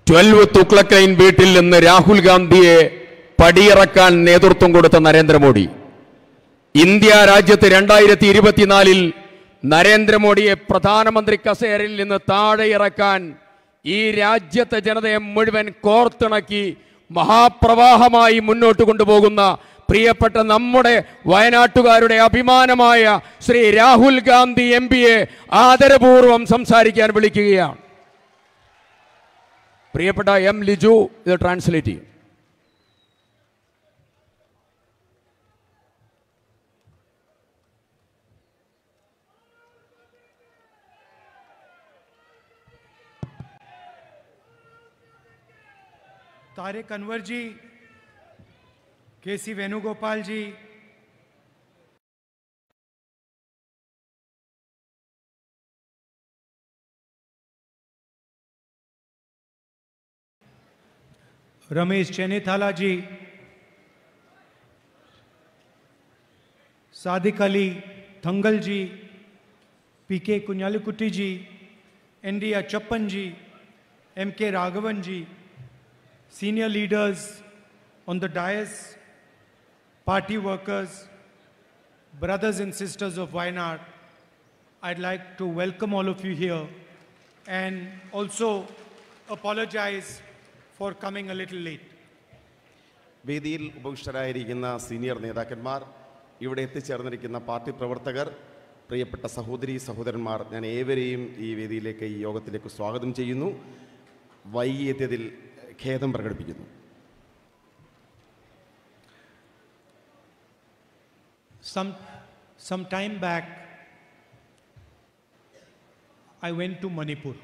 12 തുക്ലക്കൈൻ വീട്ടിൽ നിന്ന് രാഹുൽ ഗാന്ധിയെ പടിയിറക്കാൻ നേതൃത്വം കൊടുത്ത നരേന്ദ്രമോദി, ഇന്ത്യ രാജ്യത്ത് 2024 നരേന്ദ്രമോദിയെ പ്രധാനമന്ത്രി കസേരയിൽ നിന്ന് താഴെ ഇറക്കാൻ ഈ രാജ്യത്തെ ജനതയെ മുഴുവൻ കോർത്തിണക്കി മഹാപ്രവാഹമായി മുന്നോട്ട് കൊണ്ടുപോകുന്ന പ്രിയപ്പെട്ട നമ്മുടെ വയനാട്ടുകാരുടെ അഭിമാനമായ ശ്രീ രാഹുൽ ഗാന്ധി എംപിയെ ആദരപൂർവ്വം സംസാരിക്കാൻ വിളിക്കുകയാണ്. പ്രിയപ്പെട്ട എം ലിജു ഇത് ട്രാൻസ്ലേറ്റ് ചെയ്യും. Tariq Anwar ji, KC Venugopal ji, Ramesh Chennithala ji, Sadiq Ali Thangal ji, PK Kunhalikutty ji, ND Achappan ji, MK Raghavan ji, senior leaders on the dais, party workers, brothers and sisters of Wayanad, I'd like to welcome all of you here and also apologize for coming a little late. വേദിയിൽ ഉപവിഷ്ടരായിരിക്കുന്ന senior നേതാക്കന്മാർ, ഇവിടെ എത്തിച്ചേർന്നിരിക്കുന്ന party പ്രവർത്തകർ, പ്രിയപ്പെട്ട സഹോദരി സഹോദരന്മാർ, ഞാൻ ഏവരെയും ഈ വേദിയിലേക്ക്, ഈ യോഗത്തിലേക്ക് സ്വാഗതം ചെയ്യുന്നു. വൈകിയെത്തിയതിൽ ഖേദം പ്രകടിപ്പിക്കുന്നു. Some time back, I went to Manipur.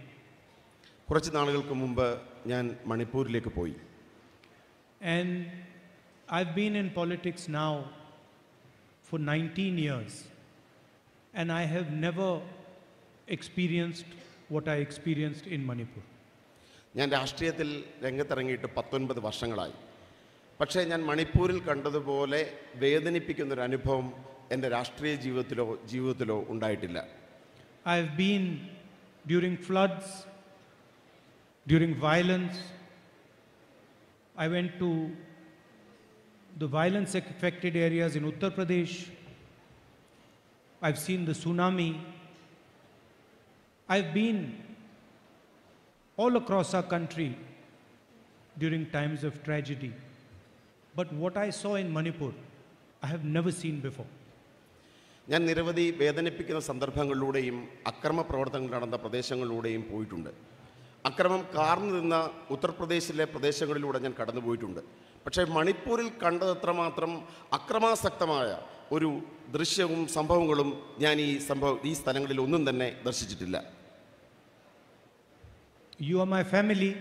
കുറച്ച് നാളുകൾക്ക് മുമ്പ് ഞാൻ മണിപ്പൂരിലേക്ക് പോയി. And I've been in politics now for 19 years, and I have never experienced what I experienced in Manipur. ഞാൻ രാഷ്ട്രീയത്തിൽ രംഗത്തിറങ്ങിയിട്ട് 19 വർഷങ്ങളായി. പക്ഷേ ഞാൻ മണിപ്പൂരിൽ കണ്ടതുപോലെ വേദനിപ്പിക്കുന്നൊരു അനുഭവം എൻ്റെ രാഷ്ട്രീയ ജീവിതത്തിലോ ഉണ്ടായിട്ടില്ല. I have been during floods, during violence. I went to the violence-affected areas in Uttar Pradesh. I've seen the tsunami. I've been all across our country during times of tragedy. But what I saw in Manipur, I have never seen before. ഞാൻ നിരവധി വേദനിപ്പിക്കുന്ന സന്ദർഭങ്ങളിലൂടെയും അക്രമ പ്രവർത്തനങ്ങൾ നടന്ന പ്രദേശങ്ങളിലൂടെയും പോയിട്ടുണ്ട്. അക്രമം കാർന്നു നിന്ന ഉത്തർപ്രദേശിലെ പ്രദേശങ്ങളിലൂടെ ഞാൻ കടന്നുപോയിട്ടുണ്ട്. പക്ഷേ മണിപ്പൂരിൽ കണ്ടതത്രമാത്രം അക്രമാസക്തമായ ഒരു ദൃശ്യവും സംഭവങ്ങളും ഞാൻ ഈ സ്ഥലങ്ങളിൽ ഒന്നും തന്നെ ദർശിച്ചിട്ടില്ല. You are my family,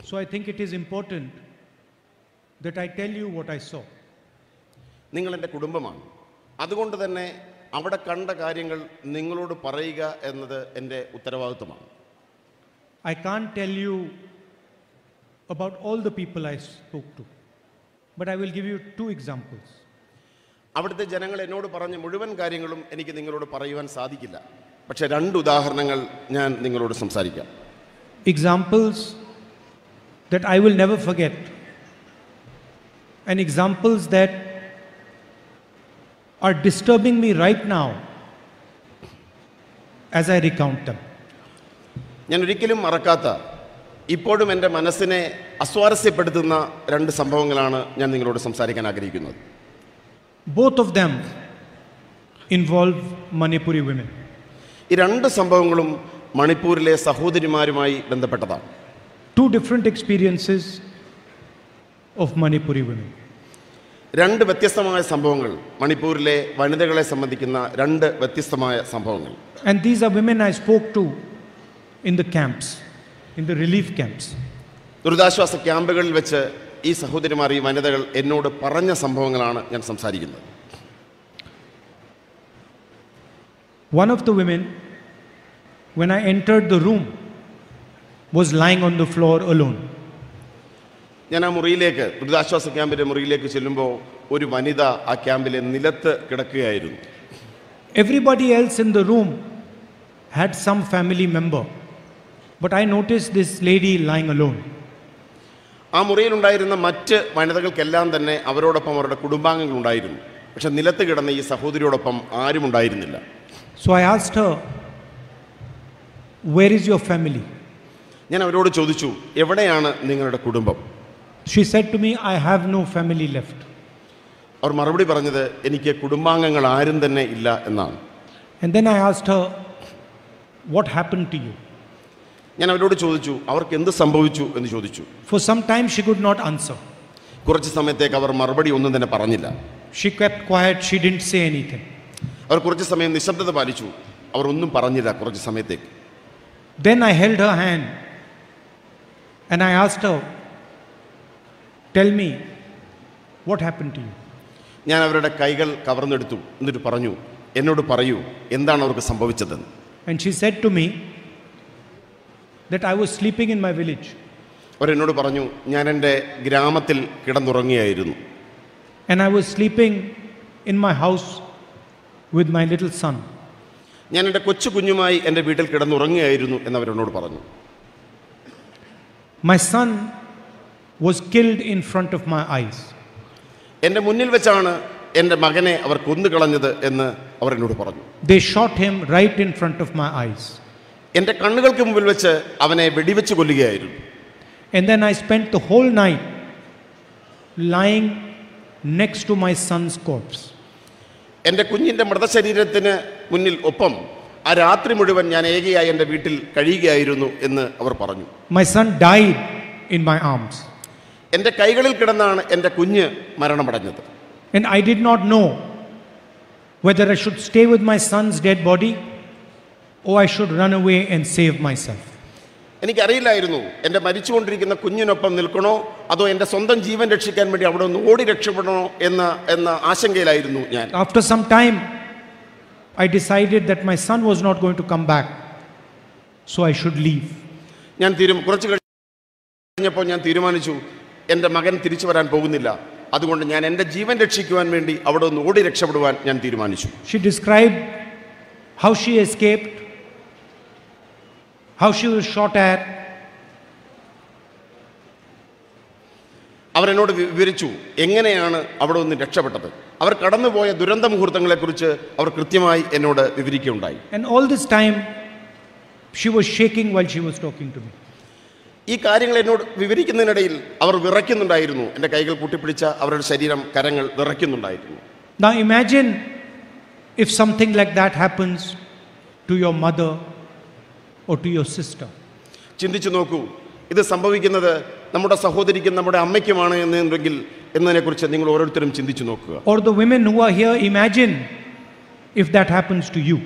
so I think it is important that I tell you what I saw. നിങ്ങൾ എൻ്റെ കുടുംബമാണ്. അതുകൊണ്ട് തന്നെ അവിടെ കണ്ട കാര്യങ്ങൾ നിങ്ങളോട് പറയുക എന്നത് എൻ്റെ ഉത്തരവാദിത്വമാണ്. I can't tell you about all the people I spoke to, but I will give you 2 examples. അവിടുത്തെ ജനങ്ങൾ എന്നോട് പറഞ്ഞ മുഴുവൻ കാര്യങ്ങളും എനിക്ക് നിങ്ങളോട് പറയുവാൻ സാധിക്കില്ല. പക്ഷേ 2 ഉദാഹരണങ്ങൾ ഞാൻ നിങ്ങളോട് സംസാരിക്കാം. Examples that I will never forget, and examples that are disturbing me right now as I recount them. ഞാൻ ഒരിക്കലും മറക്കാത്ത, ഇപ്പോഴും എൻ്റെ മനസ്സിനെ അസ്വാരസ്യപ്പെടുത്തുന്ന 2 സംഭവങ്ങളാണ് ഞാൻ നിങ്ങളോട് സംസാരിക്കാൻ ആഗ്രഹിക്കുന്നത്. Both of them involve Manipuri women. ഈ 2 സംഭവങ്ങളും മണിപ്പൂരിലെ സഹോദരിമാരുമായി ബന്ധപ്പെട്ടതാണ്. 2 different experiences of Manipuri women. 2 വ്യത്യസ്തമായ സംഭവങ്ങൾ, മണിപ്പൂരിലെ വനിതകളെ സംബന്ധിക്കുന്ന 2 വ്യത്യസ്തമായ സംഭവങ്ങൾ. And these are women I spoke to in the camps, in the relief camps. ദുരിതാശ്വാസ ക്യാമ്പുകളിൽ വെച്ച് ഈ സഹോദരിമാർ, ഈ വനിതകൾ എന്നോട് പറഞ്ഞ സംഭവങ്ങളാണ് ഞാൻ സംസാരിക്കുന്നത്. One of the women, when I entered the room, was lying on the floor alone. ഞാൻ ആ മുറിയിലേക്ക്, ദുരിതാശ്വാസ ക്യാമ്പിൻ്റെ മുറിയിലേക്ക് ചെല്ലുമ്പോൾ ഒരു വനിത ആ ക്യാമ്പിലെ നിലത്ത് കിടക്കുകയായിരുന്നു. Everybody else in the room had some family member But I noticed this lady lying alone. ആ മുറിയിലുണ്ടായിരുന്ന മറ്റ് വനിതകൾക്കെല്ലാം തന്നെ അവരോടൊപ്പം അവരുടെ കുടുംബാംഗങ്ങൾ ഉണ്ടായിരുന്നു. പക്ഷെ നിലത്ത് കിടന്ന ഈ സഹോദരിയോടൊപ്പം ആരും ഉണ്ടായിരുന്നില്ല. So I asked her, where is your family? ഞാൻ അവരോട് ചോദിച്ചു, എവിടെയാണ് നിങ്ങളുടെ കുടുംബം? She said to me, I have no family left. അവർ മറുപടി പറഞ്ഞത്, എനിക്ക് കുടുംബാംഗങ്ങൾ ആരും തന്നെ ഇല്ല എന്നാണ്. And then I asked her, what happened to you? ഞാൻ അവരോട് ചോദിച്ചു, അവർക്ക് എന്ത് സംഭവിച്ചു എന്ന് ചോദിച്ചു. For some time she could not answer. കുറച്ച് സമയത്തേക്ക് അവർ മറുപടി ഒന്നും തന്നെ പറഞ്ഞില്ല. She kept quiet, she didn't say anything. അവർ കുറച്ച് സമയം നിശബ്ദത പാലിച്ചു. അവർ ഒന്നും പറഞ്ഞില്ല കുറച്ച് സമയത്തേക്ക്. Then I held her hand and I asked her, tell me, what happened to you? ഞാൻ അവരുടെ കൈകൾ കവർന്നെടുത്തു. എന്നിട്ട് പറഞ്ഞു, എന്നോട് പറയൂ, എന്താണ് അവർക്ക് സംഭവിച്ചതെന്ന്. And she said to me that I was sleeping in my village. അവരെന്നോട് പറഞ്ഞു, ഞാൻ എൻ്റെ ഗ്രാമത്തിൽ കിടന്നുറങ്ങിയായിരുന്നു. And I was sleeping in my house with my little son. ഞാൻ എൻ്റെ കൊച്ചു കുഞ്ഞുമായി എൻ്റെ വീട്ടിൽ കിടന്നുറങ്ങിയായിരുന്നു എന്നവരെന്നോട് പറഞ്ഞു. My son was killed in front of my eyes. എൻ്റെ മുന്നിൽ വെച്ചാണ് എൻ്റെ മകനെ അവർ കൊന്നുകളഞ്ഞത് എന്ന് അവർ എന്നോട് പറഞ്ഞു. They shot him right in front of my eyes. എൻ്റെ കണ്ണുകൾക്ക് മുമ്പിൽ വെച്ച് അവനെ വെടിവെച്ച് കൊല്ലുകയായിരുന്നു. And then I spent the whole night lying next to my son's corpse. എൻ്റെ കുഞ്ഞിൻ്റെ മൃതശരീരത്തിന് മുന്നിൽ ഒപ്പം ആ രാത്രി മുഴുവൻ ഞാൻ ഏകയായി എൻ്റെ വീട്ടിൽ കഴിയുകയായിരുന്നു എന്ന് അവർ പറഞ്ഞു. My son died in my arms. എൻ്റെ കൈകളിൽ കിടന്നാണ് എൻ്റെ കുഞ്ഞ് മരണമടഞ്ഞത്. And I did not know whether I should stay with my son's dead body or I should run away and save myself. എനിക്കറിയില്ലായിരുന്നു എൻ്റെ മരിച്ചുകൊണ്ടിരിക്കുന്ന കുഞ്ഞിനൊപ്പം നിൽക്കണോ അതോ എൻ്റെ സ്വന്തം ജീവൻ രക്ഷിക്കാൻ വേണ്ടി അവിടെ ഒന്ന് ഓടി രക്ഷപ്പെടണോ എന്ന ആശങ്കയിലായിരുന്നു ഞാൻ. After some time, I decided that my son was not going to come back, so I should leave. ഞാൻ കുറച്ച് കഴിഞ്ഞപ്പോൾ ഞാൻ തീരുമാനിച്ചു, എൻ്റെ മകൻ തിരിച്ചു വരാൻ പോകുന്നില്ല, അതുകൊണ്ട് ഞാൻ എൻ്റെ ജീവൻ രക്ഷിക്കുവാൻ വേണ്ടി അവിടെ ഒന്ന് ഓടി രക്ഷപ്പെടുവാൻ ഞാൻ തീരുമാനിച്ചു. She described how she escaped, how she was shot at. അവരെന്നോട് വിവരിച്ചു എങ്ങനെയാണ് അവിടെ നിന്ന് രക്ഷപ്പെട്ടത്. അവർ കടന്നുപോയ ദുരന്ത മുഹൂർത്തങ്ങളെക്കുറിച്ച് അവർ കൃത്യമായി എന്നോട് വിവരിക്കുകയുണ്ടായി. And all this time, she was shaking while she was talking to me. ഈ കാര്യങ്ങൾ എന്നോട് വിവരിക്കുന്നതിനിടയിൽ അവർ വിറയ്ക്കുന്നുണ്ടായിരുന്നു. എൻ്റെ കൈകൾ കൂട്ടിപ്പിടിച്ച അവരുടെ ശരീരം, കരങ്ങൾ വിറയ്ക്കുന്നുണ്ടായിരുന്നു. Now imagine if something like that happens to your mother or to your sister. ചിന്തിച്ചു നോക്കൂ, ഇത് സംഭവിക്കുന്നത് നമ്മുടെ സഹോദരിക്കും നമ്മുടെ അമ്മയ്ക്കുമാണ് എന്നുണ്ടെങ്കിൽ എന്നതിനെക്കുറിച്ച് നിങ്ങൾ ഓരോരുത്തരും ചിന്തിച്ചു നോക്കുക. Or the women who are here, imagine if that happens to you.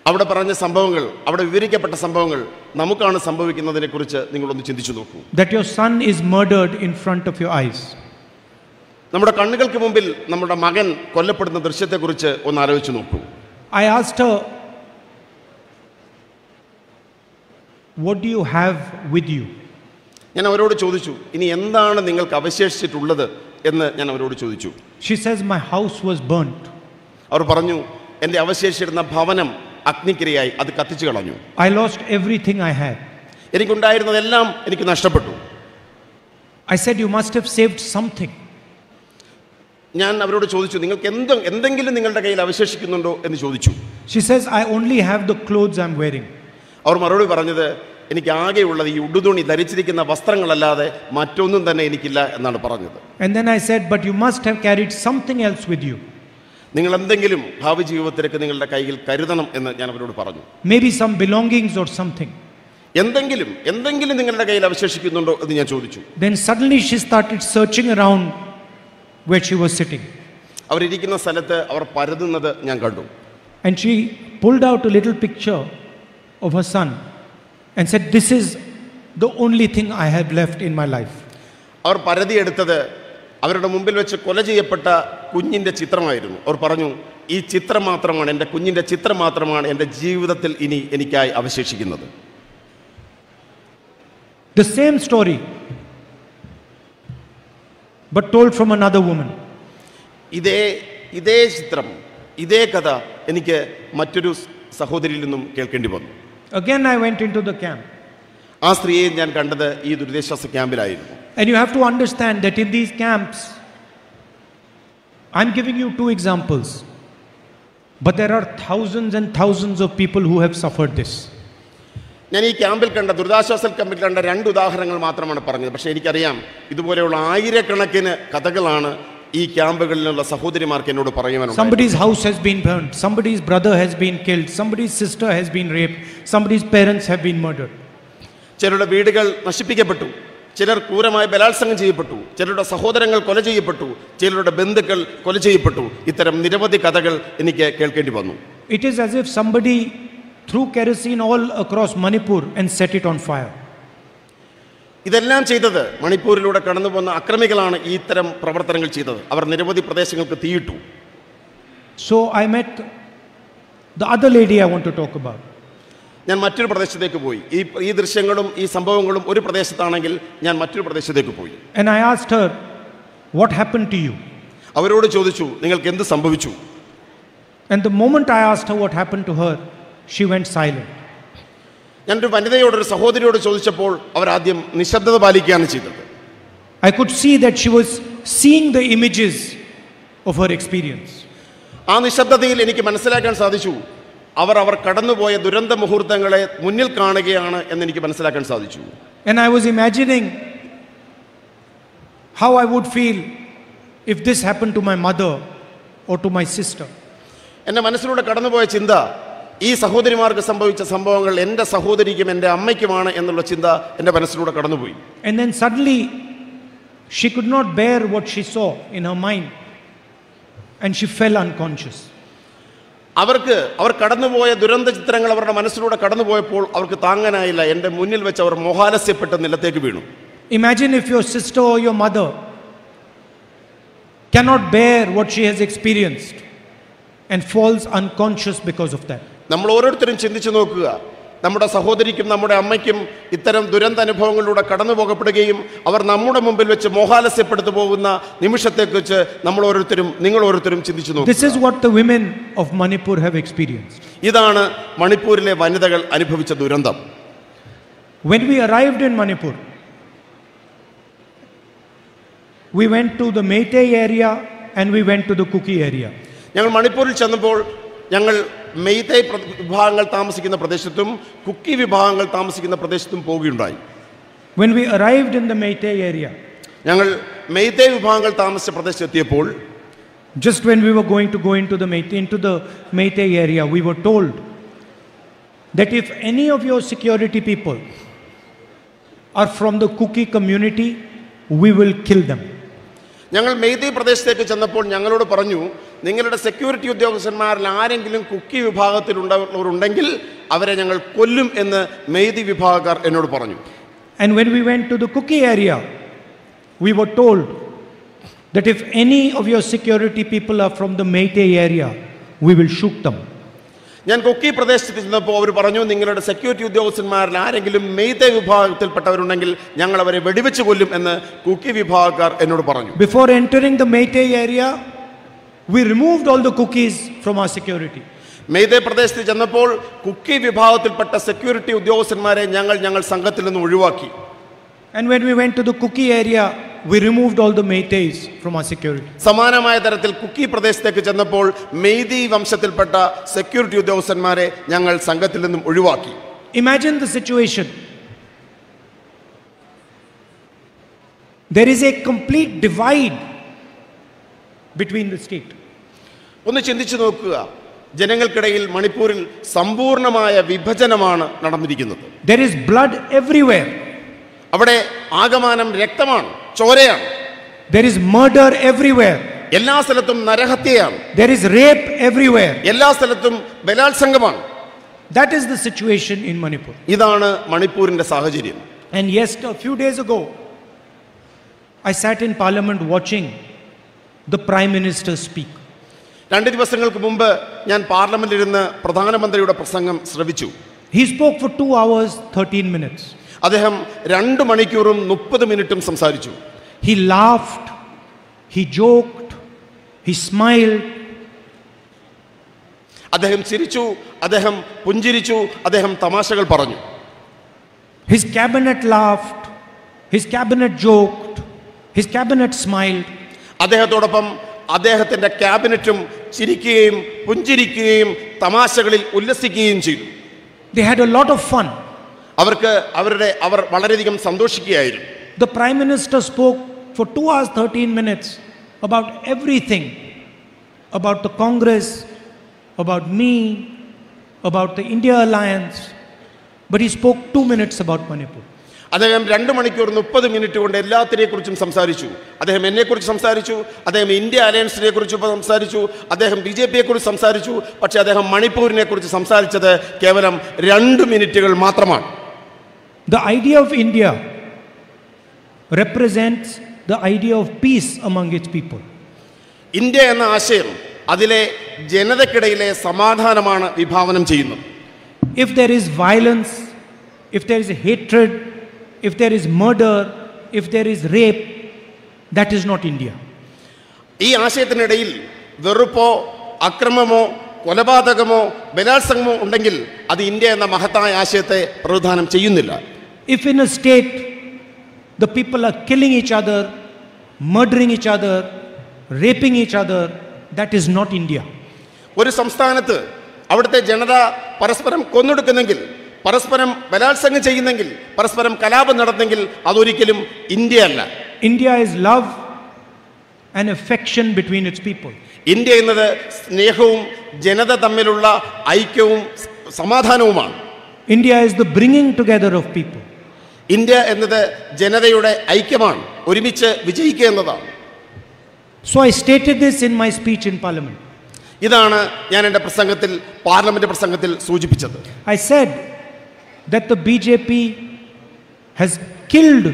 അവിടെ പറഞ്ഞ സംഭവങ്ങൾ, അവിടെ വിവരിക്കപ്പെട്ട സംഭവങ്ങൾ നമുക്കാണ് സംഭവിക്കുന്നതിനെക്കുറിച്ച് നിങ്ങളൊന്ന് ചിന്തിച്ചു നോക്കൂ. That your son is murdered in front of your eyes. നമ്മുടെ കണ്ണുകൾക്ക് മുമ്പിൽ നമ്മുടെ മകൻ കൊല്ലപ്പെടുന്ന ദൃശ്യത്തെക്കുറിച്ച് ഒന്ന് ആലോചിച്ച് നോക്കൂ. I asked her, what do you have with you? ഞാൻ അവരോട് ചോദിച്ചു, ഇനി എന്താണ് നിങ്ങൾക്ക് അവശേഷിച്ചിട്ടുള്ളത് എന്ന് ഞാൻ അവരോട് ചോദിച്ചു. She says, my house was burnt. അവർ പറഞ്ഞു, എൻ്റെ അവശേഷിച്ചിരുന്ന ഭവനം അഗ്നിക്കിരയായി, അത് കത്തിച്ചു കളഞ്ഞു. I lost everything I had. എനിക്കുണ്ടായിരുന്നതെല്ലാം എനിക്ക് നഷ്ടപ്പെട്ടു. I said, you must have saved something. ഞാൻ അവരോട് ചോദിച്ചു, നിങ്ങൾക്ക് എന്തെങ്കിലും നിങ്ങളുടെ കയ്യിൽ അവശേഷിക്കുന്നുണ്ടോ എന്ന് ചോദിച്ചു. She says, I only have the clothes I'm wearing. അവർ മറുപടി പറഞ്ഞത്, എനിക്ക് ആകെയുള്ളത് ഈ ഉടുതുണി ധരിച്ചിരിക്കുന്ന വസ്ത്രങ്ങളല്ലാതെ മറ്റൊന്നും തന്നെ എനിക്കില്ല എന്നാണ് പറഞ്ഞത്. And then I said, but you must have carried something else with you. നിങ്ങൾ എന്തെങ്കിലും ഭാവി ജീവിതത്തിലേക്ക് നിങ്ങളുടെ കയ്യിൽ കരുതണം എന്ന് ഞാൻ അവരോട് പറഞ്ഞു. Maybe some belongings or something. എന്തെങ്കിലും നിങ്ങളുടെ കയ്യിൽ അവശേഷിക്കുന്നുണ്ടോ എന്ന് ഞാൻ ചോദിച്ചു. Then suddenly she started searching around where she was sitting. അവരിയ്ക്കുന്ന സ്ഥലത്ത് അവർ പരതുന്നത് ഞാൻ കണ്ടു. And she pulled out a little picture of her son and said, this is the only thing I have left in my life. അവർ പരതിയെടുത്തത് അവരുടെ മുമ്പിൽ വെച്ച് കൊല ചെയ്യപ്പെട്ട കുഞ്ഞിൻ്റെ ചിത്രമായിരുന്നു. അവർ പറഞ്ഞു, ഈ ചിത്രം മാത്രമാണ്, എൻ്റെ കുഞ്ഞിൻ്റെ ചിത്രം മാത്രമാണ് എൻ്റെ ജീവിതത്തിൽ ഇനി എനിക്കായി അവശേഷിക്കുന്നത്. The same story, but told from another woman. ഇതേ ചിത്രം, ഇതേ കഥ എനിക്ക് മറ്റൊരു സഹോദരിയിൽ നിന്നും കേൾക്കേണ്ടി വന്നു. Again, I went into the camp. ആ സ്ത്രീയെ ഞാൻ കണ്ടത് ഈ ദുരിതാശ്വാസ ക്യാമ്പിലായിരുന്നു. And you have to understand that in these camps, I'm giving you 2 examples, but there are thousands and thousands of people who have suffered this. ഞാൻ ഈ ക്യാമ്പിൽ കണ്ട ദുരിതാശ്വാസ ക്യാമ്പിൽ കണ്ട 2 ഉദാഹരണങ്ങൾ മാത്രമാണ് പറഞ്ഞത്. പക്ഷേ എനിക്കറിയാം ഇതുപോലെയുള്ള ആയിരക്കണക്കിന് കഥകളാണ് ഈ ക്യാമ്പുകളിലുള്ള സഹോദരിമാർക്ക് എന്നോട് പറയുവാനുള്ളത്. Somebody's house has been burned, somebody's brother has been killed, somebody's sister has been raped, somebody's parents have been murdered. ചിലരുടെ വീടുകൾ നശിപ്പിക്കപ്പെട്ടു, ചിലർ ക്രൂരമായി ബലാത്സംഗം ചെയ്യപ്പെട്ടു, ചിലരുടെ സഹോദരങ്ങൾ കൊല ചെയ്യപ്പെട്ടു, ചിലരുടെ ബന്ധുക്കൾ കൊല ചെയ്യപ്പെട്ടു. ഇത്തരം നിരവധി കഥകൾ എനിക്ക് കേൾക്കേണ്ടി വന്നു. It is as if somebody threw kerosene all across Manipur and set it on fire. ഇതെല്ലാം ചെയ്തത് മണിപ്പൂരിലൂടെ കടന്നു പോകുന്ന അക്രമികളാണ് ഈ ഇത്തരം പ്രവർത്തനങ്ങൾ ചെയ്തത്. അവർ നിരവധി പ്രദേശങ്ങൾക്ക് തീയിട്ടു. So I met the other lady I want to talk about. ഞാൻ മറ്റൊരു പ്രദേശത്തേക്ക് പോയി. ഈ ദൃശ്യങ്ങളും ഈ സംഭവങ്ങളും ഒരു പ്രദേശത്താണെങ്കിൽ ഞാൻ മറ്റൊരു പ്രദേശത്തേക്ക് പോയി. And I asked her, what happened to you? അവരോട് ചോദിച്ചു, നിങ്ങൾക്ക് എന്ത് സംഭവിച്ചു? And the moment I asked her what happened to her, she went silent. ഞാനൊരു വനിതയോട്, ഒരു സഹോദരിയോട് ചോദിച്ചപ്പോൾ അവർ ആദ്യം നിശബ്ദത പാലിക്കുകയാണ് ചെയ്തത്. I could see that she was seeing the images of her experience. ആ നിശബ്ദതയിൽ എനിക്ക് മനസ്സിലാക്കാൻ സാധിച്ചു, അവർ കടന്നുപോയ ദുരന്ത മുഹൂർത്തങ്ങളെ മുന്നിൽ കാണുകയാണ് എന്ന് എനിക്ക് മനസ്സിലാക്കാൻ സാധിച്ചു. And I was imagining how I would feel if this happened to my mother or to my sister. എൻ്റെ മനസ്സിലൂടെ കടന്നുപോയ ചിന്ത, ഈ സഹോദരിമാർക്ക് സംഭവിച്ച സംഭവങ്ങൾ എൻ്റെ സഹോദരിക്കും എൻ്റെ അമ്മയ്ക്കുമാണ് എന്നുള്ള ചിന്ത എൻ്റെ മനസ്സിലൂടെ കടന്നുപോയി. And then suddenly she could not bear what she saw in her mind and she fell unconscious. അവർ കടന്നുപോയ ദുരന്ത ചിത്രങ്ങൾ അവരുടെ മനസ്സിലൂടെ കടന്നുപോയപ്പോൾ അവർക്ക് താങ്ങാനായില്ല. എൻ്റെ മുന്നിൽ വെച്ച് അവർ മോഹാലസ്യപ്പെട്ട് നിലത്തേക്ക് വീണു. Imagine if your sister or your mother cannot bear what she has experienced and falls unconscious because of that. നമ്മൾ ഓരോരുത്തരും ചിന്തിച്ചു നോക്കുക, നമ്മുടെ സഹോദരിക്കും നമ്മുടെ അമ്മയ്ക്കും ഇത്തരം ദുരന്ത അനുഭവങ്ങളിലൂടെ കടന്നു പോകപ്പെടുകയും അവർ നമ്മുടെ മുമ്പിൽ വെച്ച് മോഹാലസ്യപ്പെടുത്തു പോകുന്ന നിമിഷത്തെക്കുറിച്ച് നിങ്ങൾ ഓരോരുത്തരും ചിന്തിച്ചു നോക്കുക. This is what the women of Manipur have experienced. ഇതാണ് മണിപ്പൂരിലെ വനിതകൾ അനുഭവിച്ച ദുരന്തം. When we arrived in Manipur, we went to the Meitei area and we went to the Kuki area. ഞങ്ങൾ മണിപ്പൂരിൽ ചെന്നപ്പോൾ ഞങ്ങൾ മെയ്തൈ വിഭാഗങ്ങൾ താമസിക്കുന്ന പ്രദേശത്തും കുക്കി വിഭാഗങ്ങൾ താമസിക്കുന്ന പ്രദേശത്തും പോവുകയുണ്ടായി. When we arrived in the Meitei area, ഞങ്ങൾ മെയ്തൈ വിഭാഗങ്ങൾ താമസിച്ച പ്രദേശത്തെത്തിയപ്പോൾ, just when we were going to go into the Meitei area, we were told that if any of your security people are from the Kuki community, we will kill them. ഞങ്ങൾ മെയ്തൈ പ്രദേശത്തേക്ക് ചെന്നപ്പോൾ ഞങ്ങളോട് പറഞ്ഞു, നിങ്ങളുടെ security ഉദ്യോഗസ്ഥന്മാരിൽ ആരെങ്കിലും കുക്കി വിഭാഗത്തിലുള്ളവരുണ്ടെങ്കിൽ അവരെ ഞങ്ങൾ കൊല്ലും എന്ന് മെയ്തൈ വിഭാഗക്കാർ എന്നോട് പറഞ്ഞു. And when we went to the Kuki area, we were told that if any of your security people are from the Meitei area, we will shoot them. ഞാൻ കുക്കി പ്രദേശത്ത് ചെന്നപ്പോൾ അവർ പറഞ്ഞു, നിങ്ങളുടെ സെക്യൂരിറ്റി ഉദ്യോഗസ്ഥന്മാരിൽ ആരെങ്കിലും മെയ്തൈ വിഭാഗത്തിൽപ്പെട്ടവരുണ്ടെങ്കിൽ ഞങ്ങൾ അവരെ വെടിവെച്ച് കൊല്ലും എന്ന് കുക്കി വിഭാഗക്കാർ എന്നോട് പറഞ്ഞു. Before entering the Meitei area, we removed all the Kukis from our security. Meitei പ്രദേശത്ത് ചെന്നപ്പോൾ കുക്കി വിഭാഗത്തിൽപ്പെട്ട സെക്യൂരിറ്റി ഉദ്യോഗസ്ഥന്മാരെ ഞങ്ങൾ സംഘത്തിൽ നിന്ന് ഒഴിവാക്കി. And when we went to the Kuki area, we removed all the Meiteis from our security. സമാനമായ തരത്തിൽ കുക്കി പ്രദേശത്തേക്ക് ചെന്നപ്പോൾ മെയ്തൈ വംശത്തിൽപ്പെട്ട സെക്യൂരിറ്റി ഉദ്യോഗസ്ഥന്മാരെ ഞങ്ങൾ സംഘത്തിൽ നിന്നും ഒഴിവാക്കി. Imagine the situation. There is a complete divide between the state. ഒന്ന് ചിന്തിച്ചു നോക്കുക, ജനങ്ങൾക്കിടയിൽ മണിപ്പൂരിൽ സമ്പൂർണമായ വിഭജനമാണ് നടന്നിരിക്കുന്നത്. There is blood everywhere. അവിടെ ആകമാനം രക്തമാണ്, ചോരയാണ്. There is murder everywhere. എല്ലാ സ്ഥലത്തും നരഹത്യയാണ്. There is rape everywhere. എല്ലാ സ്ഥലത്തും ബലാത്സംഗമാണ്. That is the situation in Manipur. ഇതാണ് മണിപ്പൂരിന്റെ സാഹചര്യം. And yes, a few days ago, I sat in Parliament watching the Prime Minister speak. 2 ദിവസങ്ങൾക്ക് മുമ്പ് ഞാൻ പാർലമെന്റിൽ ഇരുന്ന് പ്രധാനമന്ത്രിയുടെ പ്രസംഗം ശ്രവിച്ചു. He spoke for 2 hours 13 minutes. അദ്ദേഹം 2 മണിക്കൂറും 30 മിനിറ്റും സംസാരിച്ചു. He laughed, he joked, he smiled. അദ്ദേഹം ചിരിച്ചു, അദ്ദേഹം പുഞ്ചിരിച്ചു, അദ്ദേഹം തമാശകൾ പറഞ്ഞു. His cabinet laughed, his cabinet joked, his cabinet smiled. അദ്ദേഹത്തോടൊപ്പം അദ്ദേഹത്തിന്റെ ക്യാബിനറ്റും ചിരിക്കുകയും പുഞ്ചിരിക്കുകയും തമാശകളിൽ ഉല്ലസിക്കുകയും ചെയ്തു. They had a lot of fun. അവർ വളരെയധികം സന്തോഷിക്കുകയായിരുന്നു. The Prime Minister spoke for 2 hours 13 minutes about everything, about the Congress, about me, about the India Alliance, but he spoke 2 minutes about Manipur. അദ്ദേഹം 2 മണിക്കൂർ 30 minute കൊണ്ട് എല്ലാത്തിനെ കുറിച്ചും സംസാരിച്ചു. അദ്ദേഹം എന്നെക്കുറിച്ച് സംസാരിച്ചു, അദ്ദേഹം ഇന്ത്യ അലയൻസിനെ കുറിച്ച് സംസാരിച്ചു, അദ്ദേഹം BJPയെ കുറിച്ച് സംസാരിച്ചു. പക്ഷേ അദ്ദേഹം മണിപ്പൂരിനെ കുറിച്ച് സംസാരിച്ചത് കേവലം 2 മിനിറ്റുകൾ മാത്രമാണ്. The idea of India represents the idea of peace among its people. India എന്ന ആശയം അതിലെ ജനതയ്ക്കിടയിലെ സമാധാനമാണ് വിഭാവനം ചെയ്യുന്നത്. If there is violence, if there is hatred, if there is murder, if there is rape, that is not India. ഈ ആശയത്തിനിടയിൽ വെറുപ്പോ അക്രമമോ കൊലപാതകമോ ബലാത്സംഗമോ ഉണ്ടെങ്കിൽ അത് India എന്ന മഹത്തായ ആശയത്തെ പ്രതിനിധാനം ചെയ്യുന്നില്ല. If in a state the people are killing each other, murdering each other, raping each other, that is not India. ഒരു സംസ്ഥാനത്ത് അവിടുത്തെ ജനത പരസ്പരം കൊന്നൊടുക്കുന്നെങ്കിൽ, പരസ്പരം ബലാത്സംഗം ചെയ്യുന്നെങ്കിൽ, പരസ്പരം കലാപം നടന്നെങ്കിൽ അതൊരിക്കലും ഇന്ത്യ അല്ല. India is love and affection between its people. India എന്നത് സ്നേഹവും ജനത തമ്മിലുള്ള ഐക്യവും സമാധാനവുമാണ്. India is the bringing together of people. India എന്നത് ജനതയുടെ ഐക്യമാണ്, ഒരുമിച്ച് വിജയിക്കുക എന്നതാണ്. So I stated this in my speech in Parliament. ഇതാണ് ഞാൻ എൻ്റെ പ്രസംഗത്തിൽ, പാർലമെന്റ് പ്രസംഗത്തിൽ സൂചിപ്പിച്ചത്. I said that the BJP has killed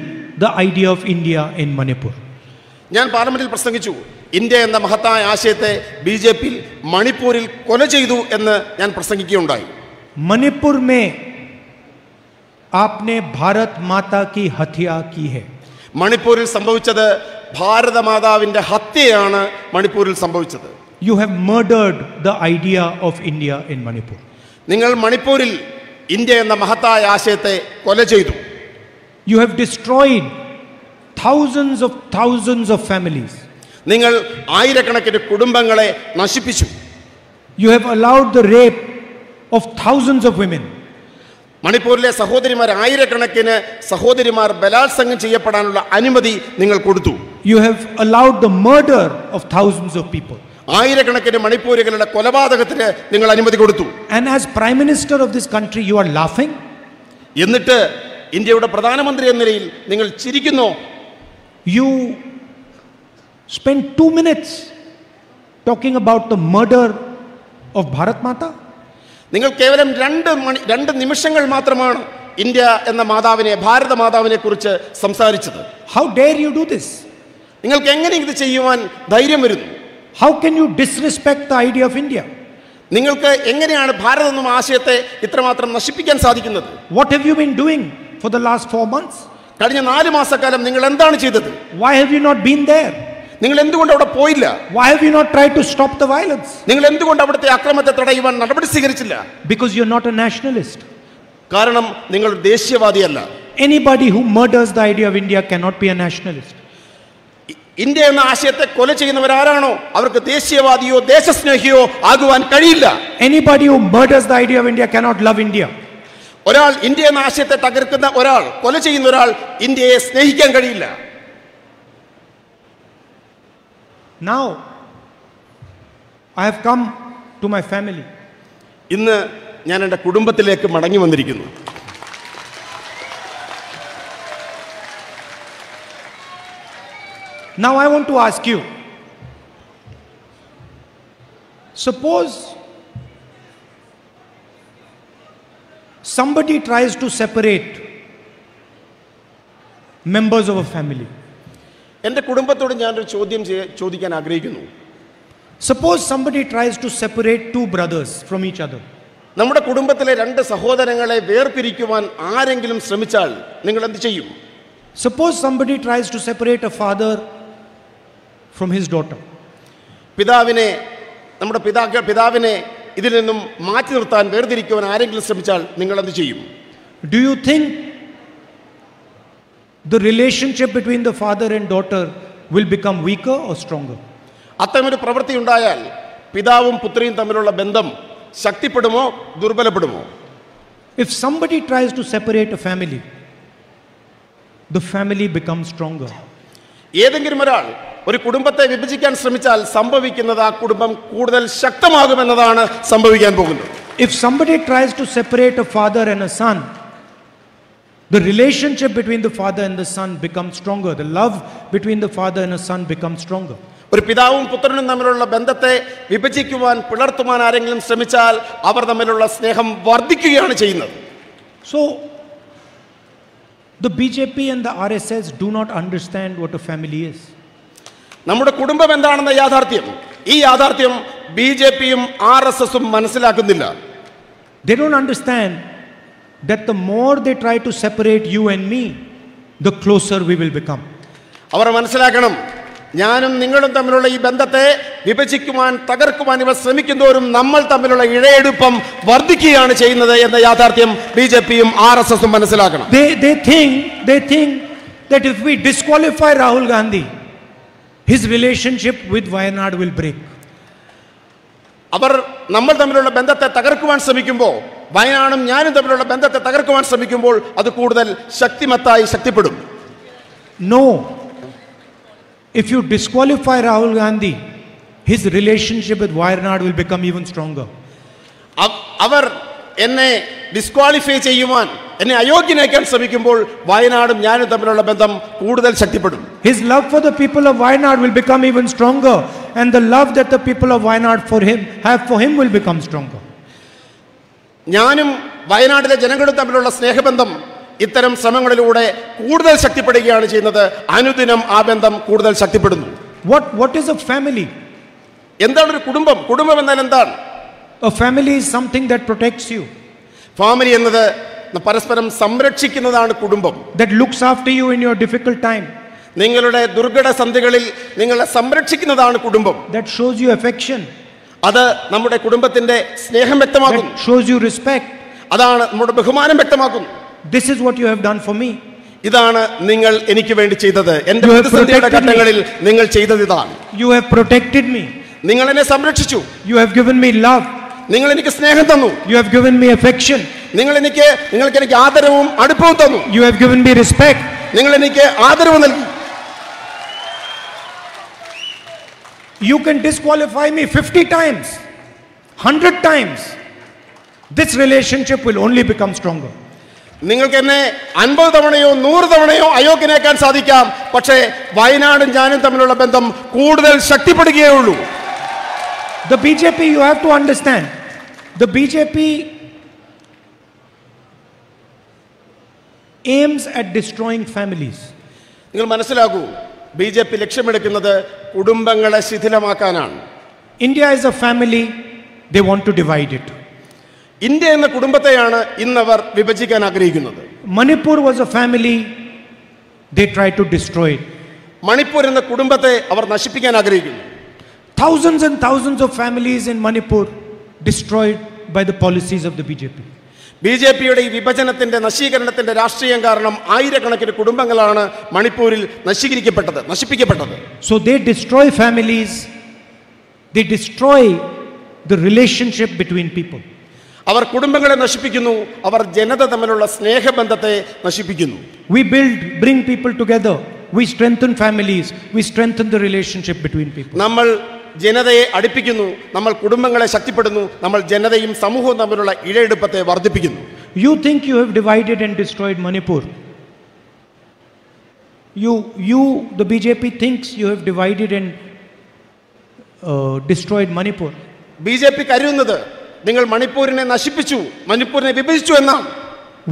the idea of India in Manipur. ഞാൻ പാർലമെന്റിൽ പ്രസംഗിച്ചു, ഇന്ത്യ എന്ന മഹത്തായ ആശയത്തെ BJP മണിപ്പൂരിൽ കൊല ചെയ്തു എന്ന് ഞാൻ പ്രസംഗിക്കുകയുണ്ടായി. मणिपुर में आपने भारत माता की हत्या की है. മണിപ്പൂരിൽ സംഭവിച്ചത് ഭാരതമാതാവിന്റെ ഹത്യയാണ്. മണിപ്പൂരിൽ സംഭവിച്ചത് You have murdered the idea of India in Manipur. നിങ്ങൾ മണിപ്പൂരിൽ ഇന്ത്യ എന്ന മഹത്തായ ആശയത്തെ കൊല ചെയ്തു. You have destroyed thousands of families. നിങ്ങൾ ആയിരക്കണക്കിന് കുടുംബങ്ങളെ നശിപ്പിച്ചു. You have allowed the rape of thousands of women. മണിപ്പൂരിലെ സഹോദരിമാർ, ആയിരക്കണക്കിന് സഹോദരിമാർ ബലാത്സംഗം ചെയ്യപ്പെടാനുള്ള അനുമതി നിങ്ങൾ കൊടുത്തു. You have allowed the murder of thousands of people. ആയിരക്കണക്കിന് മണിപ്പൂരികളുടെ കൊലപാതകത്തിന് നിങ്ങൾ അനുമതി കൊടുത്തു. And as Prime Minister of this country, you are laughing. എന്നിട്ട് ഇന്ത്യയുടെ പ്രധാനമന്ത്രി എന്ന നിലയിൽ നിങ്ങൾ ചിരിക്കുന്നു. You spent 2 minutes talking about the murder of Bharat Mata. നിങ്ങൾ കേവലം 2 നിമിഷങ്ങൾ മാത്രമാണ് ഇന്ത്യ എന്ന മാതാവിനെ, ഭാരത മാതാവിനെ കുറിച്ച് സംസാരിച്ചത്. How dare you do this? നിങ്ങൾക്ക് എങ്ങനെ ഇത് ചെയ്യുവാൻ ധൈര്യം വരുന്നു? How can you disrespect the idea of India? നിങ്ങൾക്ക് എങ്ങനെയാണ് ഭാരതം എന്ന ആശയത്തെ ഇത്രമാത്രം നശിപ്പിക്കാൻ സാധിക്കുന്നത്? What have you been doing for the last 4 months? കഴിഞ്ഞ 4 മാസക്കാലം നിങ്ങൾ എന്താണ് ചെയ്തത്? Why have you not been there? നിങ്ങൾ എന്തുകൊണ്ട് അവിടെ പോയില്ല? Why have you not tried to stop the violence? നിങ്ങൾ എന്തുകൊണ്ട് അവിടുത്തെ അക്രമത്തെ തടയുവാൻ നടപടി സ്വീകരിച്ചില്ല? Because you're not a nationalist. കാരണം നിങ്ങൾ ദേശീയവാദിയല്ല. Anybody who murders the idea of India cannot be a nationalist. India എന്ന ആശയത്തെ കൊല ചെയ്യുന്നവരാരാണോ അവർക്ക് ദേശീയവാദിയോ ദേശസ്നേഹിയോ ആകുവാൻ കഴിയില്ല. Anybody who murders the idea of India cannot love India. ഒരാൾ ഇന്ത്യ എന്ന ആശയത്തെ തകർക്കുന്ന ഒരാൾ, കൊല ചെയ്യുന്ന ഒരാൾ ഇന്ത്യയെ സ്നേഹിക്കാൻ കഴിയില്ല. Now I have come to my family. ഇന്ന് ഞാൻ എൻ്റെ കുടുംബത്തിലേക്ക് മടങ്ങി വന്നിരിക്കുന്നു. Now I want to ask you, suppose somebody tries to separate members of a family. എൻ്റെ കുടുംബത്തോട് ഞാനൊരു ചോദ്യം ചോദിക്കാൻ ആഗ്രഹിക്കുന്നു. Suppose somebody tries to separate 2 brothers from each other. നമ്മുടെ കുടുംബത്തിലെ 2 സഹോദരങ്ങളെ വേർപിരിക്കുവാൻ ആരെങ്കിലും ശ്രമിച്ചാൽ നിങ്ങൾ എന്ത് ചെയ്യും? Suppose somebody tries to separate a father from his daughter. പിതാവിനെ ഇതിൽ നിന്നും മാറ്റി നിർത്താൻ വേർതിരിക്കുവാൻ ആരെങ്കിലും ശ്രമിച്ചാൽ നിങ്ങൾ എന്ത് ചെയ്യും? Do you think the relationship between the father and daughter will become weaker or stronger? അത്തരമൊരു പ്രവൃത്തി ഉണ്ടായാൽ പിതാവും പുത്രിയും തമ്മിലുള്ള ബന്ധം ശക്തിപ്പെടുമോ ദുർബലപ്പെടുമോ? If somebody tries to separate a family, the family becomes stronger. ഏതെങ്കിലും ഒരാൾ ഒരു കുടുംബത്തെ വിഭജിക്കാൻ ശ്രമിച്ചാൽ സംഭവിക്കുന്നത് ആ കുടുംബം കൂടുതൽ ശക്തമാകുമെന്നതാണ് സംഭവിക്കാൻ പോകുന്നത്. If somebody tries to separate a father and a son, the relationship between the father and the son becomes stronger. The love between the father and a son becomes stronger. ഒരു പിതാവും പുത്രനും തമ്മിലുള്ള ബന്ധത്തെ വിഭജിക്കുവാൻ പിളർത്തുവാൻ ആരെങ്കിലും ശ്രമിച്ചാൽ അവർ തമ്മിലുള്ള സ്നേഹം വർദ്ധിക്കുകയാണ് ചെയ്യുന്നത്. So the BJP and the RSS do not understand what a family is. നമ്മുടെ കുടുംബം എന്താണെന്ന യാഥാർത്ഥ്യം, ഈ യാഥാർത്ഥ്യം BJPയും RSSും മനസ്സിലാക്കുന്നില്ല. They don't understand that the more they try to separate you and me, the closer we will become. അവർ മനസ്സിലാക്കണം, ഞാനും നിങ്ങളും തമ്മിലുള്ള ഈ ബന്ധത്തെ വിഭജിക്കുവാൻ തകർക്കുവാൻ ഇവർ ശ്രമിക്കുന്നവരും നമ്മൾ തമ്മിലുള്ള ഇഴയെടുപ്പം വർദ്ധിക്കുകയാണ് ചെയ്യുന്നത് എന്ന യാഥാർത്ഥ്യം BJPയും RSSും മനസ്സിലാക്കണം. They think that if we disqualify Rahul Gandhi, his relationship with Wayanad will break. അവർ നമ്മൾ തമ്മിലുള്ള ബന്ധത്തെ തകർക്കുവാൻ ശ്രമിക്കുമ്പോൾ, വയനാടും ഞാനും തമ്മിലുള്ള ബന്ധത്തെ തകർക്കുവാൻ ശ്രമിക്കുമ്പോൾ അത് കൂടുതൽ ശക്തിമത്തായി ശക്തിപ്പെടും. No. If you disqualify Rahul Gandhi, his relationship with Wayanad will become even stronger. അവർ എന്നെ ഡിസ്ക്വാളിഫൈ ചെയ്യുവാൻ, എന്നെ അയോഗ്യനാക്കാൻ ശ്രമിക്കുമ്പോൾ വയനാടും ഞാനും തമ്മിലുള്ള ബന്ധം കൂടുതൽ ശക്തിപ്പെടും. His love for the people of Wayanad will become even stronger, and the love that the people of Wayanad have for him will become stronger. ഞാനും വയനാട്ടിലെ ജനങ്ങളും തമ്മിലുള്ള സ്നേഹബന്ധം ഇത്തരം ശ്രമങ്ങളിലൂടെ കൂടുതൽ ശക്തിപ്പെടുകയാണ് ചെയ്യുന്നത്. അനുദിനം ആ ബന്ധം കൂടുതൽ ശക്തിപ്പെടുന്നു. What is a family? എന്താണ് ഒരു കുടുംബം? കുടുംബം എന്നാൽ എന്താണ്? A family is something that protects you, family എന്നത് പരസ്പരം സംരക്ഷിക്കുന്നതാണ് കുടുംബം. that looks after you in your difficult time, നിങ്ങളുടെ ദുർഘട സന്ധികളിൽ നിങ്ങളെ സംരക്ഷിക്കുന്നതാണ് കുടുംബം. that shows you affection, അത് നമ്മുടെ കുടുംബത്തിന്റെ സ്നേഹം വ്യക്തമാക്കുന്നു. that shows you respect. അതാണ് നമ്മുടെ ബഹുമാനം വ്യക്തമാക്കുന്നു. This is what you have done for me. ഇതാണ് നിങ്ങൾ എനിക്ക് വേണ്ടി ചെയ്തത്. എന്റെ പ്രതിസന്ധിയുടെ ഘട്ടങ്ങളിൽ നിങ്ങൾ ചെയ്തത് ഇതാണ്. You have protected me. നിങ്ങൾ എന്നെ സംരക്ഷിച്ചു. You have given me love. നിങ്ങൾ എനിക്ക് സ്നേഹം തന്നു. You have given me affection. നിങ്ങൾക്ക് എനിക്ക് ആദരവും അടുപ്പവും തന്നു. You have given me respect. നിങ്ങൾ എനിക്ക് ആദരവ് നൽകി. You can disqualify me 50 times, 100 times. This relationship will only become stronger. നിങ്ങൾക്ക് എന്നെ 50 തവണയോ 100 തവണയോ അയോഗ്യനാക്കാൻ സാധിക്കാം, പക്ഷേ വയനാടും ഞാനും തമ്മിലുള്ള ബന്ധം കൂടുതൽ ശക്തിപ്പെടുകയേ ഉള്ളൂ. The BJP, you have to understand, the BJP aims at destroying families. നിങ്ങൾ മനസ്സിലാക്കൂ, BJP ലക്ഷ്യമെടുക്കുന്നത് കുടുംബങ്ങളെ ശിഥിലമാക്കാനാണ്. India is a family, they want to divide it. India എന്ന കുടുംബത്തെയാണ് ഇന്നവർ വിഭജിക്കാൻ ആഗ്രഹിക്കുന്നത്. Manipur was a family, they tried to destroy it. Manipur എന്ന കുടുംബത്തെ അവർ നശിപ്പിക്കാൻ ആഗ്രഹിക്കുന്നു. Thousands and thousands of families in Manipur destroyed by the policies of the BJP. BJPയുടെ ഈ വിഭജനത്തിന്റെ നശീകരണത്തിന്റെ രാഷ്ട്രീയം കാരണം ആയിരക്കണക്കിന് കുടുംബങ്ങളാണ് മണിപ്പൂരിൽ നശിപ്പിക്കപ്പെട്ടത്. So they destroy families, they destroy the relationship between people. അവർ കുടുംബങ്ങളെ നശിപ്പിക്കുന്നു, അവർ ജനത തമ്മിലുള്ള സ്നേഹബന്ധത്തെ നശിപ്പിക്കുന്നു. We bring people together, we strengthen families, we strengthen the relationship between people. നമ്മൾ ജനതയെ അടുപ്പിക്കുന്നു, നമ്മൾ കുടുംബങ്ങളെ ശക്തിപ്പെടുന്നു, നമ്മൾ ജനതയും സമൂഹവും തമ്മിലുള്ള ഇഴയെടുപ്പത്തെ വർദ്ധിപ്പിക്കുന്നു. You think you have divided and destroyed Manipur. The BJP thinks you have divided and destroyed Manipur. BJP കരുതുന്നത് നിങ്ങൾ മണിപ്പൂരിനെ നശിപ്പിച്ചു, മണിപ്പൂരിനെ വിഭജിച്ചു എന്നാണ്.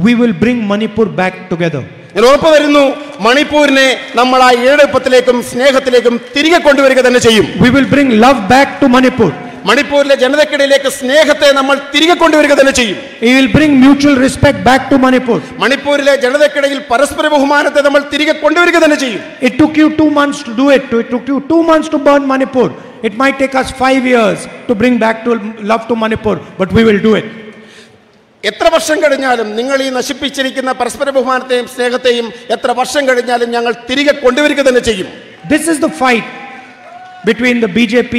We will bring Manipur back together. ഞാൻ ഉറപ്പ് വരുന്നു, മണിപ്പൂരിനെ നമ്മൾ ആ ഇഴയെടുപ്പത്തിലേക്കും സ്നേഹത്തിലേക്കും തിരികെ കൊണ്ടുവരിക തന്നെ ചെയ്യും. We will bring love back to Manipur. മണിപ്പൂരിലെ ജനതയ്ക്കിടയിലേക്ക് സ്നേഹത്തെ നമ്മൾ തിരികെ കൊണ്ടുവരിക തന്നെ ചെയ്യും. He will bring mutual respect back to Manipur. മണിപ്പൂരിലെ ജനതയ്ക്കിടയിൽ പരസ്പര ബഹുമാനത്തെ നമ്മൾ തിരികെ കൊണ്ടുവരിക തന്നെ ചെയ്യും. It took you 2 months to do it. It took you 2 months to burn Manipur. It might take us 5 years to bring back to love to Manipur, but we will do it. എത്ര വർഷം കഴിഞ്ഞാലും നിങ്ങൾ ഈ നശിപ്പിച്ചിരിക്കുന്ന പരസ്പര ബഹുമാനത്തെയും സ്നേഹത്തെയും എത്ര വർഷം കഴിഞ്ഞാലും ഞങ്ങൾ തിരികെ കൊണ്ടുവരിക തന്നെ ചെയ്യും. This is the fight between the BJP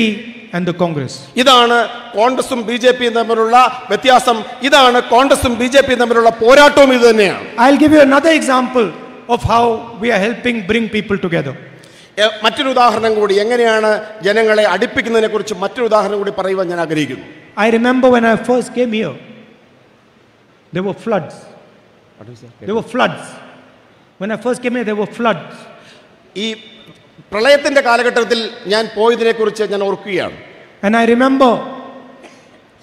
and the Congress. ഇതാണ് കോൺഗ്രസും ബിജെപിയും തമ്മിലുള്ള വ്യത്യാസം. ഇതാണ് കോൺഗ്രസും ബിജെപിയും തമ്മിലുള്ള പോരാട്ടവും ഇത് തന്നെയാണ്. I'll give you another example of how we are helping bring people together. മറ്റൊരു ഉദാഹരണം കൂടി, എങ്ങനെയാണ് ജനങ്ങളെ അടുപ്പിക്കുന്നതിനെ കുറിച്ച് മറ്റൊരു ഉദാഹരണം കൂടി പറയുവാൻ ഞാൻ ആഗ്രഹിക്കുന്നു. I remember when I first came here, there were floods. There were floods. When I first came here, there were floods. ഈ പ്രളയത്തിന്റെ കാലഘട്ടത്തിൽ ഞാൻ പോയതിനെ കുറിച്ച് ഞാൻ ഓർക്കുകയാണ്. And I remember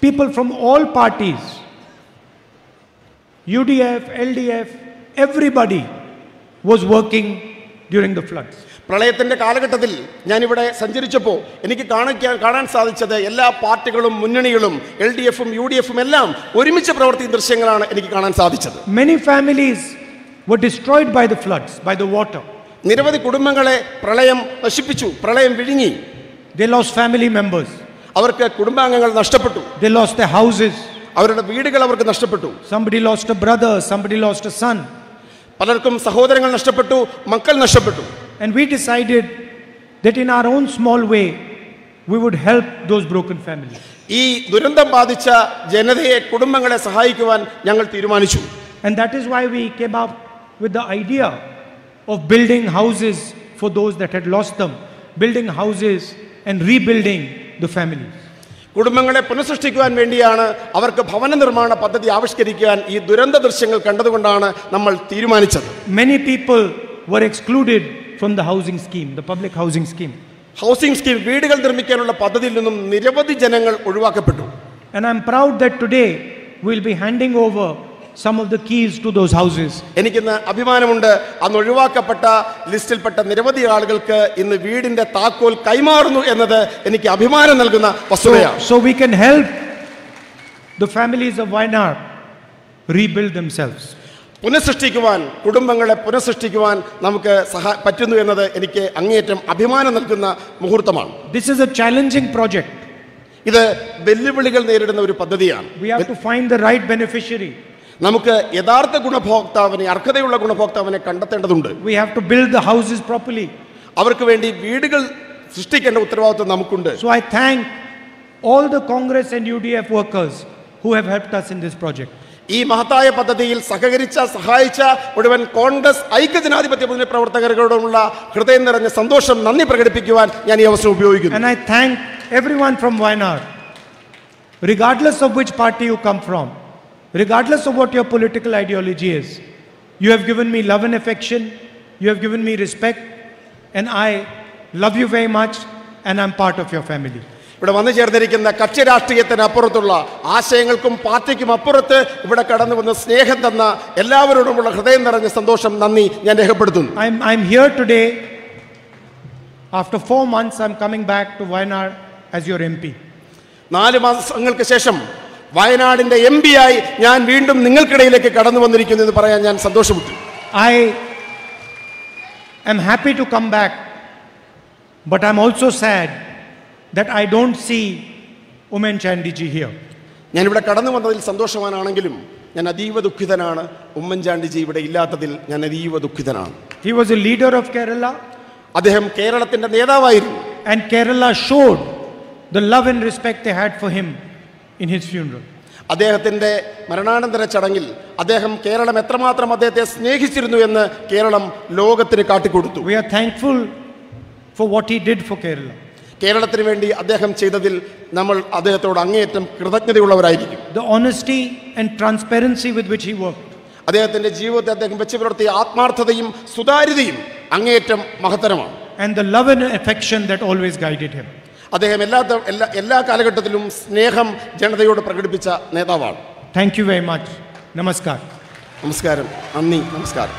people from all parties, UDF, LDF, everybody was working during the floods. പ്രളയത്തിന്റെ കാലഘട്ടത്തിൽ ഞാനിവിടെ സഞ്ചരിച്ചപ്പോൾ എനിക്ക് കാണാൻ സാധിച്ചത് എല്ലാ പാർട്ടികളും മുന്നണികളും LDFും UDFും എല്ലാം ഒരുമിച്ച് പ്രവർത്തിക്കുന്ന ദൃശ്യങ്ങളാണ് എനിക്ക് കാണാൻ സാധിച്ചത്. Many families were destroyed by the floods, by the water. നിരവധി കുടുംബങ്ങളെ പ്രളയം നശിപ്പിച്ചു, പ്രളയം വിഴുങ്ങി. They lost family members. അവർക്ക് കുടുംബാംഗങ്ങൾ നഷ്ടപ്പെട്ടു. They lost their houses. അവരുടെ വീടുകൾ അവർക്ക് നഷ്ടപ്പെട്ടു. Somebody lost a brother, somebody lost a son. പലർക്കും സഹോദരങ്ങൾ നഷ്ടപ്പെട്ടു, മക്കൾ നഷ്ടപ്പെട്ടു. And we decided that in our own small way we would help those broken families. ഈ ദുരന്തം ബാധിച്ച ജനതയെ, കുടുംബങ്ങളെ സഹായിക്കുവാൻ ഞങ്ങൾ തീരുമാനിച്ചു. And that is why we came up with the idea of building houses for those that had lost them, building houses and rebuilding the families. കുടുംബങ്ങളെ പുനഃസൃഷ്ടിക്കുവാൻ വേണ്ടിയാണ്, അവർക്ക് ഭവന നിർമ്മാണ പദ്ധതി ആവിഷ്കരിക്കാൻ ഈ ദുരന്ത ദൃശ്യങ്ങൾ കണ്ടതുകൊണ്ടാണ് നമ്മൾ തീരുമാനിച്ചത്. Many people were excluded from the housing scheme, the public housing scheme. Housing scheme, വീടുകൾ നിർമ്മിക്കാനുള്ള പദ്ധതിയിൽ നിന്നും നിരവധി ജനങ്ങൾ ഒഴിവാക്കപ്പെട്ടു. And I'm proud that today we'll be handing over some of the keys to those houses. എനിക്കിന്ന് അഭിമാനമുണ്ട്, അന്ന് ഒഴിവാക്കപ്പെട്ട ലിസ്റ്റിൽപ്പെട്ട നിരവധി ആളുകൾക്ക് ഇന്ന് വീടിന്റെ താക്കോൽ കൈമാറുന്നു എന്നത് എനിക്ക് അഭിമാനം നൽകുന്ന വസ്തുതയാണ്. So we can help the families of Wayanad rebuild themselves. പുനഃസൃഷ്ടിക്കുവാൻ, കുടുംബങ്ങളെ പുനഃസൃഷ്ടിക്കുവാൻ നമുക്ക് പറ്റുന്നു എന്നത് എനിക്ക് അങ്ങേയറ്റം അഭിമാനം നൽകുന്ന മുഹൂർത്തമാണ്. This is a challenging project. ഇത് വെല്ലുവിളികൾ നേരിടുന്ന ഒരു പദ്ധതിയാണ്. We have to find the right beneficiary. നമുക്ക് യഥാർത്ഥ ഗുണഭോക്താവിനെ, അർഹതയുള്ള ഗുണഭോക്താവിനെ കണ്ടെത്തേണ്ടതുണ്ട്. We have to build the houses properly. അവർക്ക് വേണ്ടി വീടുകൾ സൃഷ്ടിക്കേണ്ട ഉത്തരവാദിത്വം നമുക്കുണ്ട്. So I thank all the Congress and UDF workers who have helped us in this project. ഈ മഹത്തായ പദ്ധതിയിൽ സഹായിച്ച മുഴുവൻ കോൺഗ്രസ് ഐക്യജനാധിപത്യ മുന്നണി പ്രവർത്തകരോടുള്ള ഹൃദയം നിറഞ്ഞ സന്തോഷം, നന്ദി പ്രകടിപ്പിക്കുവാൻ ഞാൻ ഈ അവസരം ഉപയോഗിക്കുന്നു. And I thank everyone from Wayanad, regardless of which party you come from, regardless of what your political ideology is. You have given me love and affection, you have given me respect, and I love you very much, and I'm part of your family. ഇവിടെ വന്നു ചേർന്നിരിക്കുന്ന കക്ഷി രാഷ്ട്രീയത്തിന് അപ്പുറത്തുള്ള, ആശയങ്ങൾക്കും പാർട്ടിക്കും അപ്പുറത്ത് ഇവിടെ കടന്നു വന്ന് സ്നേഹം തന്ന എല്ലാവരോടുമുള്ള ഹൃദയം നിറഞ്ഞ സന്തോഷം, നന്ദി ഞാൻ രേഖപ്പെടുത്തുന്നു. I'm here today. After 4 months, I'm coming back to Wayanad as your MP. 4 മാസങ്ങൾക്ക് ശേഷം വയനാടിന്റെ MP ആയി ഞാൻ വീണ്ടും നിങ്ങൾക്കിടയിലേക്ക് കടന്നു വന്നിരിക്കുന്നു എന്ന് പറയാൻ ഞാൻ സന്തോഷപ്പെട്ടു. I am happy to come back, but I'm also sad that I don't see Umen Chandiji here. ഞാൻ ഇവിടെ കടന്നു വന്നതിൽ സന്തോഷവാനാണെങ്കിലും ഞാൻ അതീവ ദുഃഖിതനാണ്. ഉമ്മൻചാണ്ടിജി ഇവിടെ ഇല്ലാത്തതിൽ ഞാൻ അതീവ ദുഃഖിതനാണ്. He was a leader of Kerala. അദ്ദേഹം കേരളത്തിന്റെ നേതാവായിരുന്നു. And Kerala showed the love and respect they had for him in his funeral. അദ്ദേഹത്തിന്റെ മരണാനന്തര ചടങ്ങിൽ അദ്ദേഹം കേരളം എത്രമാത്രം അദ്ദേഹത്തെ സ്നേഹിച്ചിരുന്നു എന്ന് കേരളം ലോകത്തിന് കാട്ടിക്കൊടുത്തു. We are thankful for what he did for Kerala. കേരളത്തിന് വേണ്ടി അദ്ദേഹം ചെയ്തതിൽ നമ്മൾ അദ്ദേഹത്തോട് അങ്ങേയറ്റം കൃതജ്ഞതയുള്ളവരായിരിക്കും. The honesty and transparency with which he worked. അദ്ദേഹത്തിന്റെ ജീവിതത്തെ അദ്ദേഹം വെച്ച് പുലർത്തിയ ആത്മാർത്ഥതയും സുതാര്യതയും അങ്ങേയറ്റം മഹത്തരമാണ്. And the love and affection that always guided him. അദ്ദേഹം എല്ലാ കാലഘട്ടത്തിലും സ്നേഹം ജനതയോട് പ്രകടിപ്പിച്ച നേതാവാണ്. Thank you very much. Namaskar. നമസ്കാരം, നന്ദി, നമസ്കാരം.